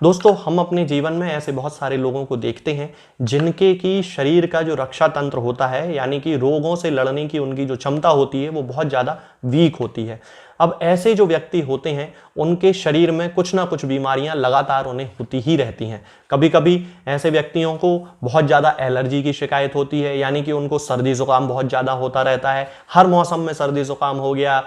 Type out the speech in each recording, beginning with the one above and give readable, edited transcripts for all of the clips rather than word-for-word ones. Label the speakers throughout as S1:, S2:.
S1: दोस्तों, हम अपने जीवन में ऐसे बहुत सारे लोगों को देखते हैं जिनके की शरीर का जो रक्षा तंत्र होता है, यानी कि रोगों से लड़ने की उनकी जो क्षमता होती है वो बहुत ज़्यादा वीक होती है। अब ऐसे जो व्यक्ति होते हैं उनके शरीर में कुछ ना कुछ बीमारियां लगातार उन्हें होती ही रहती हैं। कभी कभी ऐसे व्यक्तियों को बहुत ज़्यादा एलर्जी की शिकायत होती है, यानी कि उनको सर्दी जुकाम बहुत ज़्यादा होता रहता है। हर मौसम में सर्दी जुकाम हो गया,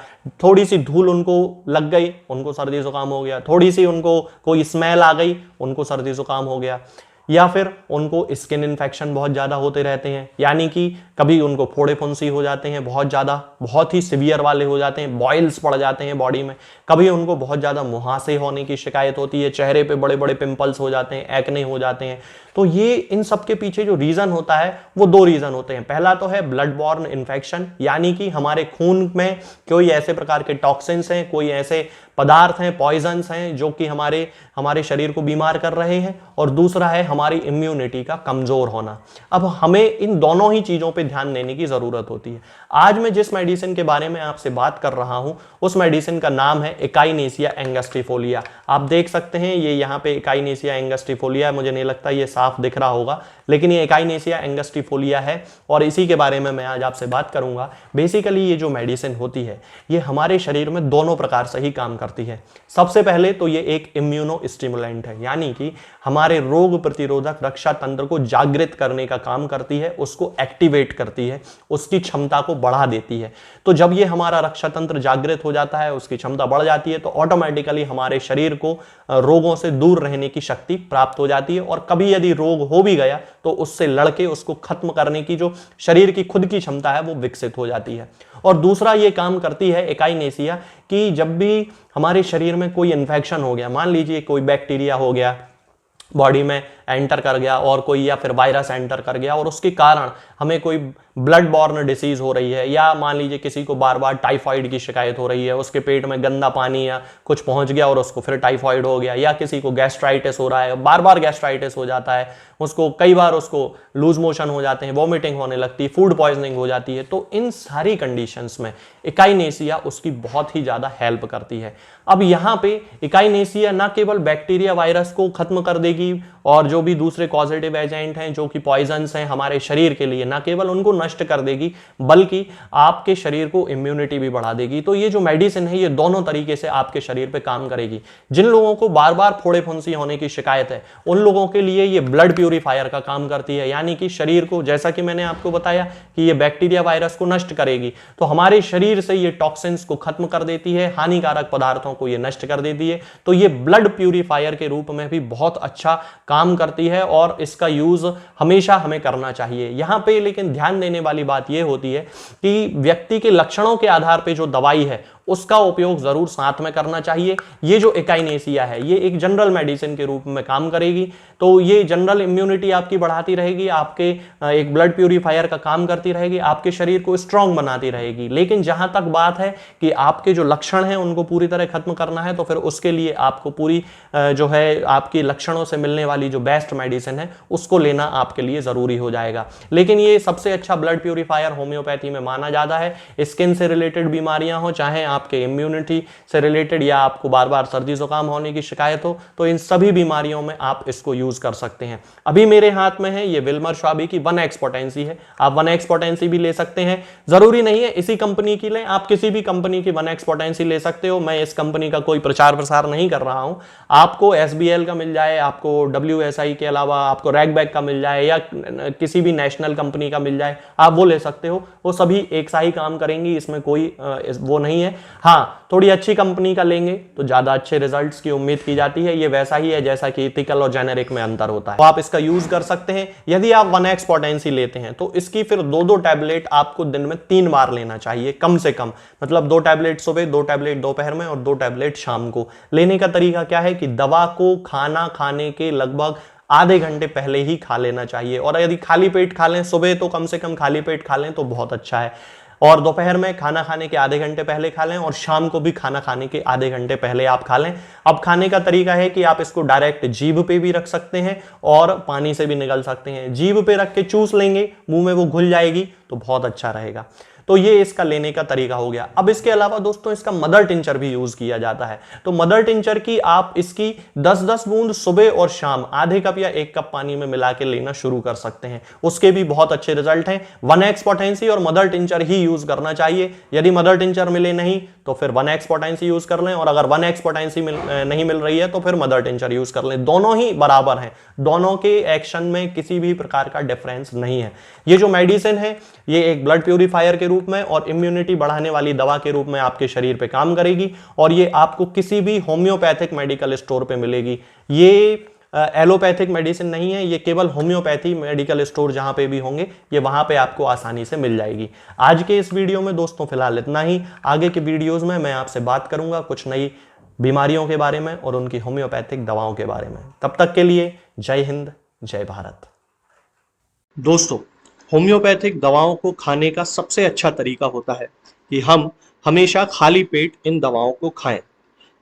S1: थोड़ी सी धूल उनको लग गई उनको सर्दी जुकाम हो गया, थोड़ी सी उनको कोई स्मेल आ गई उनको सर्दी जुकाम हो गया, या फिर उनको स्किन इन्फेक्शन बहुत ज़्यादा होते रहते हैं, यानी कि कभी उनको फोड़े फुंसी हो जाते हैं बहुत ज़्यादा, बहुत ही सिवियर वाले हो जाते हैं, बॉयल्स पड़ जाते हैं बॉडी में। कभी उनको बहुत ज़्यादा मुहासे होने की शिकायत होती है, चेहरे पे बड़े बड़े पिंपल्स हो जाते हैं, एक्ने हो जाते हैं। तो ये इन सब के पीछे जो रीज़न होता है वो दो रीज़न होते हैं। पहला तो है ब्लड बॉर्न इन्फेक्शन, यानी कि हमारे खून में कोई ऐसे प्रकार के टॉक्सिन्स हैं, कोई ऐसे पदार्थ हैं, पॉइजन्स हैं जो कि हमारे शरीर को बीमार कर रहे हैं। और दूसरा है हमारी इम्यूनिटी का कमजोर होना। अब हमें इन दोनों ही चीज़ों पे ध्यान देने की ज़रूरत होती है। आज मैं जिस मेडिसिन के बारे में आपसे बात कर रहा हूं उस मेडिसिन का नाम है एकाइनेसिया एंगस्टिफोलिया। आप देख सकते हैं ये यहाँ पे एकाइनेसिया एंगस्टिफोलिया, मुझे नहीं लगता ये साफ दिख रहा होगा, लेकिन ये एकाइनेसिया एंगस्टिफोलिया है और इसी के बारे में मैं आज आपसे बात करूंगा। बेसिकली ये जो मेडिसिन होती है ये हमारे शरीर में दोनों प्रकार से ही काम करती है। सबसे पहले तो ये एक इम्यूनो स्टिमुलेंट है, यानी कि हमारे रोग प्रतिरोधक रक्षा तंत्र को जागृत करने का काम करती है, उसको एक्टिवेट करती है, उसकी क्षमता को बढ़ा देती है। तो जब ये हमारा रक्षा तंत्र जागृत हो जाता है, उसकी क्षमता बढ़ जाती है, तो ऑटोमेटिकली हमारे शरीर को रोगों से दूर रहने की शक्ति प्राप्त हो जाती है। और कभी यदि रोग हो भी गया तो उससे लड़के उसको खत्म करने की जो शरीर की खुद की क्षमता है वो विकसित हो जाती है। और दूसरा ये काम करती है एकाइनेसिया कि जब भी हमारे शरीर में कोई इन्फेक्शन हो गया, मान लीजिए कोई बैक्टीरिया हो गया बॉडी में एंटर कर गया और कोई, या फिर वायरस एंटर कर गया और उसके कारण हमें कोई ब्लड बॉर्न डिसीज हो रही है, या मान लीजिए किसी को बार बार टाइफाइड की शिकायत हो रही है, उसके पेट में गंदा पानी या कुछ पहुंच गया और उसको फिर टाइफाइड हो गया, या किसी को गैस्ट्राइटिस हो रहा है, बार बार गैस्ट्राइटिस हो जाता है उसको, कई बार उसको लूज मोशन हो जाते हैं, वॉमिटिंग होने लगती है, फूड पॉइजनिंग हो जाती है। तो इन सारी कंडीशंस में एकाइनेसिया उसकी बहुत ही ज़्यादा हेल्प करती है। अब यहाँ पे एकाइनेसिया ना केवल बैक्टीरिया वायरस को खत्म कर देगी और जो भी दूसरे कॉजेटिव एजेंट हैं जो कि पॉइजन्स हैं हमारे शरीर के लिए, ना केवल उनको नष्ट कर देगी बल्कि आपके शरीर को इम्यूनिटी भी बढ़ा देगी। तो ये जो मेडिसिन है ये दोनों तरीके से आपके शरीर पे काम करेगी। जिन लोगों को बार बार फोड़े फुंसी होने की शिकायत है उन लोगों के लिए ये ब्लड प्यूरिफायर का काम करती है, यानी कि शरीर को, जैसा कि मैंने आपको बताया कि ये बैक्टीरिया वायरस को नष्ट करेगी, तो हमारे शरीर से ये टॉक्सिन्स को खत्म कर देती है, हानिकारक पदार्थों को ये नष्ट कर देती है। तो ये ब्लड प्यूरिफायर के रूप में भी बहुत अच्छा काम करती है और इसका यूज हमेशा हमें करना चाहिए। यहां पे लेकिन ध्यान देने वाली बात यह होती है कि व्यक्ति के लक्षणों के आधार पे जो दवाई है उसका उपयोग जरूर साथ में करना चाहिए। ये जो एकाइनेसिया है ये एक जनरल मेडिसिन के रूप में काम करेगी, तो ये जनरल इम्यूनिटी आपकी बढ़ाती रहेगी, आपके एक ब्लड प्यूरिफायर का काम करती रहेगी, आपके शरीर को स्ट्रांग बनाती रहेगी। लेकिन जहां तक बात है कि आपके जो लक्षण हैं उनको पूरी तरह खत्म करना है, तो फिर उसके लिए आपको पूरी जो है आपके लक्षणों से मिलने वाली जो बेस्ट मेडिसिन है उसको लेना आपके लिए जरूरी हो जाएगा। लेकिन ये सबसे अच्छा ब्लड प्यूरिफायर होम्योपैथी में माना जाता है। स्किन से रिलेटेड बीमारियां हो, चाहे आपके इम्यूनिटी से रिलेटेड, या आपको बार बार सर्दी जुकाम होने की शिकायत हो, तो इन सभी बीमारियों में आप इसको यूज कर सकते हैं। अभी मेरे हाथ में है ये विल्मर श्वाबी की 1x पोटेंसी है, आप 1x पोटेंसी भी ले सकते हैं, जरूरी नहीं है इसी कंपनी की लें, आप किसी भी कंपनी की 1x पोटेंसी ले सकते हो। मैं इस कंपनी का कोई प्रचार प्रसार नहीं कर रहा हूं। आपको SBL का मिल जाए, आपको WSI के अलावा आपको रैगबैक का मिल जाए, या किसी भी नेशनल कंपनी का मिल जाए, आप वो ले सकते हो। वो सभी एक सा ही काम करेंगी, इसमें कोई वो नहीं है। हाँ, थोड़ी अच्छी कंपनी का लेंगे तो ज्यादा अच्छे रिजल्ट्स की उम्मीद की जाती है। ये वैसा ही है जैसा कि इथिकल और जेनेरिक में अंतर होता है, तो आप इसका यूज कर सकते हैं। यदि आप 1x पोटेंसी लेते हैं तो इसकी फिर 2-2 टैबलेट आपको दिन में 3 बार लेना चाहिए कम से कम, मतलब 2 टैबलेट सुबह, 2 टैबलेट दोपहर में और 2 टैबलेट शाम को। लेने का तरीका क्या है कि दवा को खाना खाने के लगभग आधे घंटे पहले ही खा लेना चाहिए, और यदि खाली पेट खा लें, सुबह तो कम से कम खाली पेट खा लें तो बहुत अच्छा है, और दोपहर में खाना खाने के आधे घंटे पहले खा लें, और शाम को भी खाना खाने के आधे घंटे पहले आप खा लें। अब खाने का तरीका है कि आप इसको डायरेक्ट जीभ पे भी रख सकते हैं और पानी से भी निगल सकते हैं। जीभ पे रख के चूस लेंगे, मुंह में वो घुल जाएगी तो बहुत अच्छा रहेगा। तो ये इसका लेने का तरीका हो गया। अब इसके अलावा दोस्तों इसका मदर टिंचर भी यूज किया जाता है। तो मदर टिंचर की आप इसकी 10-10 बूंद सुबह और शाम आधे कप या 1 कप पानी में मिला के लेना शुरू कर सकते हैं, उसके भी बहुत अच्छे रिजल्ट हैं। 1x पोटेंसी और मदर टिंचर ही यूज करना चाहिए। यदि मदर टिंचर मिले नहीं तो फिर 1x पोटेंसी यूज कर लें, और अगर 1x पोटेंसी नहीं मिल रही है तो फिर मदर टिंचर यूज कर लें। दोनों ही बराबर हैं, दोनों के एक्शन में किसी भी प्रकार का डिफरेंस नहीं है। ये जो मेडिसिन है ये एक ब्लड प्यूरिफायर के रूप में और इम्यूनिटी बढ़ाने वाली दवा के रूप में आपके शरीर पे काम करेगी, और ये आपको किसी भी होम्योपैथिक मेडिकल स्टोर पे मिलेगी। ये एलोपैथिक मेडिसिन नहीं है, ये केवल होम्योपैथी मेडिकल स्टोर जहां पे भी होंगे ये वहां पे आपको आसानी से मिल जाएगी। आज के इस वीडियो में दोस्तों फिलहाल इतना ही। आगे के वीडियोस में मैं आपसे बात करूंगा कुछ नई बीमारियों के बारे में और उनकी होम्योपैथिक दवाओं के बारे में। तब तक के लिए जय हिंद, जय भारत। दोस्तों, होम्योपैथिक दवाओं को खाने का सबसे अच्छा तरीका होता है कि हम हमेशा खाली पेट इन दवाओं को खाएं।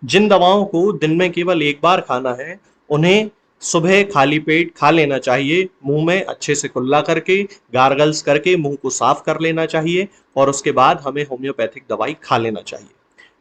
S1: जिन दवाओं को दिन में केवल एक बार खाना है उन्हें सुबह खाली पेट खा लेना चाहिए, मुंह में अच्छे से कुल्ला करके, गार्गल्स करके मुंह को साफ कर लेना चाहिए, और उसके बाद हमें होम्योपैथिक दवाई खा लेना चाहिए।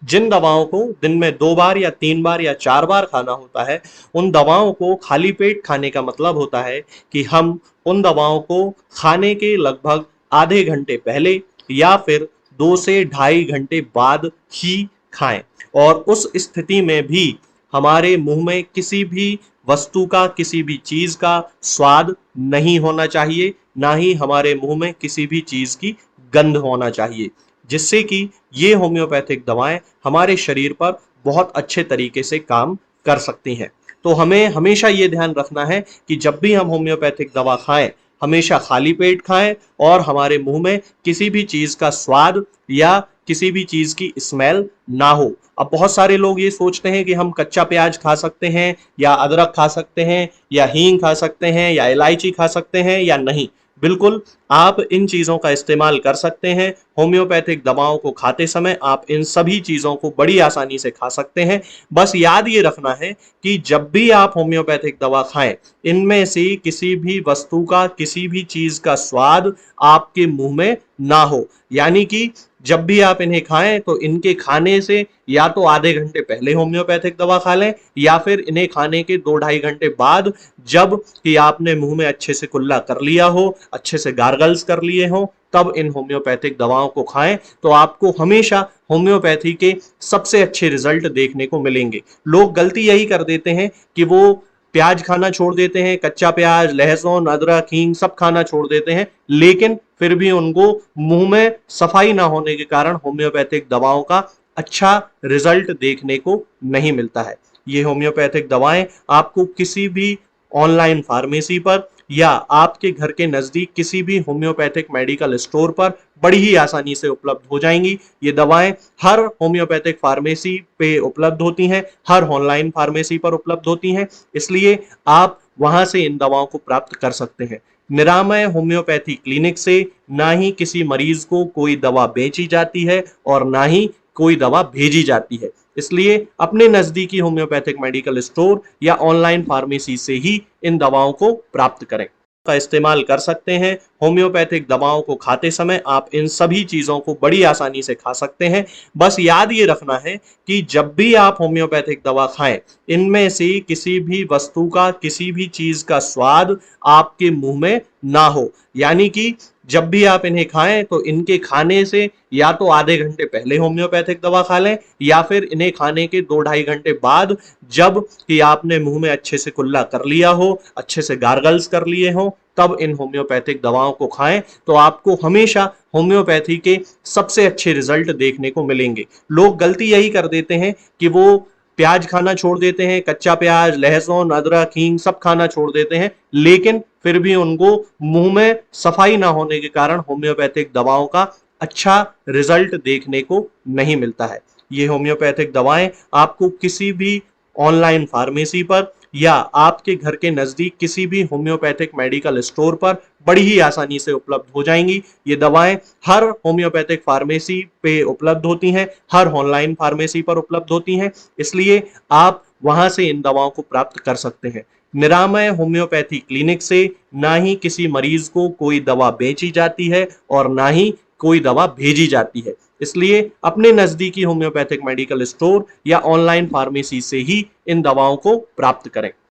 S1: जिन दवाओं को दिन में 2 बार या 3 बार या 4 बार खाना होता है उन दवाओं को खाली पेट खाने का मतलब होता है कि हम उन दवाओं को खाने के लगभग आधे घंटे पहले या फिर 2 से ढाई घंटे बाद ही खाएं, और उस स्थिति में भी हमारे मुंह में किसी भी वस्तु का, किसी भी चीज का स्वाद नहीं होना चाहिए, ना ही हमारे मुंह में किसी भी चीज की गंध होना चाहिए, जिससे कि ये होम्योपैथिक दवाएं हमारे शरीर पर बहुत अच्छे तरीके से काम कर सकती हैं। तो हमें हमेशा ये ध्यान रखना है कि जब भी हम होम्योपैथिक दवा खाएं हमेशा खाली पेट खाएं और हमारे मुंह में किसी भी चीज का स्वाद या किसी भी चीज की स्मेल ना हो। अब बहुत सारे लोग ये सोचते हैं कि हम कच्चा प्याज खा सकते हैं या अदरक खा सकते हैं या हींग खा सकते हैं या इलायची खा सकते हैं या नहीं। बिल्कुल, आप इन चीजों का इस्तेमाल कर सकते हैं। होम्योपैथिक दवाओं को खाते समय आप इन सभी चीजों को बड़ी आसानी से खा सकते हैं। बस याद ये रखना है कि जब भी आप होम्योपैथिक दवा खाएं इनमें से किसी भी वस्तु का, किसी भी चीज का स्वाद आपके मुंह में ना हो। यानी कि जब भी आप इन्हें खाएं तो इनके खाने से या तो आधे घंटे पहले होम्योपैथिक दवा खा लें या फिर इन्हें खाने के 2-2.5 घंटे बाद, जब कि आपने मुंह में अच्छे से कुल्ला कर लिया हो, अच्छे से गार्गल्स कर लिए हो, तब इन होम्योपैथिक दवाओं को खाएं। तो आपको हमेशा होम्योपैथी के सबसे अच्छे रिजल्ट देखने को मिलेंगे। लोग गलती यही कर देते हैं कि वो प्याज खाना छोड़ देते हैं, कच्चा प्याज, लहसुन, अदरक, हींग सब खाना छोड़ देते हैं, लेकिन फिर भी उनको मुंह में सफाई ना होने के कारण होम्योपैथिक दवाओं का अच्छा रिजल्ट देखने को नहीं मिलता है। ये होम्योपैथिक दवाएं आपको किसी भी ऑनलाइन फार्मेसी पर या आपके घर के नजदीक किसी भी होम्योपैथिक मेडिकल स्टोर पर बड़ी ही आसानी से उपलब्ध हो जाएंगी। ये दवाएं हर होम्योपैथिक फार्मेसी पे उपलब्ध होती हैं, हर ऑनलाइन फार्मेसी पर उपलब्ध होती हैं, इसलिए आप वहां से इन दवाओं को प्राप्त कर सकते हैं। निरामय होम्योपैथी क्लिनिक से ना ही किसी मरीज को कोई दवा बेची जाती है और ना ही कोई दवा भेजी जाती है, इसलिए अपने नजदीकी होम्योपैथिक मेडिकल स्टोर या ऑनलाइन फार्मेसी से ही इन दवाओं को प्राप्त करें का इस्तेमाल कर सकते हैं। होम्योपैथिक दवाओं को खाते समय आप इन सभी चीजों को बड़ी आसानी से खा सकते हैं। बस याद ये रखना है कि जब भी आप होम्योपैथिक दवा खाएं इनमें से किसी भी वस्तु का, किसी भी चीज का स्वाद आपके मुंह में ना हो। यानी कि जब भी आप इन्हें खाएं तो इनके खाने से या तो आधे घंटे पहले होम्योपैथिक दवा खा लें या फिर इन्हें खाने के 2-2.5 घंटे बाद, जब कि आपने मुंह में अच्छे से कुल्ला कर लिया हो, अच्छे से गार्गल्स कर लिए हो, तब इन होम्योपैथिक दवाओं को खाएं। तो आपको हमेशा होम्योपैथी के सबसे अच्छे रिजल्ट देखने को मिलेंगे। लोग गलती यही कर देते हैं कि वो प्याज खाना छोड़ देते हैं, कच्चा प्याज, लहसुन, अदरक, हींग सब खाना छोड़ देते हैं, लेकिन फिर भी उनको मुंह में सफाई ना होने के कारण होम्योपैथिक दवाओं का अच्छा रिजल्ट देखने को नहीं मिलता है। ये होम्योपैथिक दवाएं आपको किसी भी ऑनलाइन फार्मेसी पर या आपके घर के नजदीक किसी भी होम्योपैथिक मेडिकल स्टोर पर बड़ी ही आसानी से उपलब्ध हो जाएंगी। ये दवाएं हर होम्योपैथिक फार्मेसी पे उपलब्ध होती हैं, हर ऑनलाइन फार्मेसी पर उपलब्ध होती हैं, इसलिए आप वहां से इन दवाओं को प्राप्त कर सकते हैं। निरामय होम्योपैथी क्लिनिक से ना ही किसी मरीज को कोई दवा बेची जाती है और ना ही
S2: कोई दवा भेजी जाती है। इसलिए अपने नजदीकी होम्योपैथिक मेडिकल स्टोर या ऑनलाइन फार्मेसी से ही इन दवाओं को प्राप्त करें।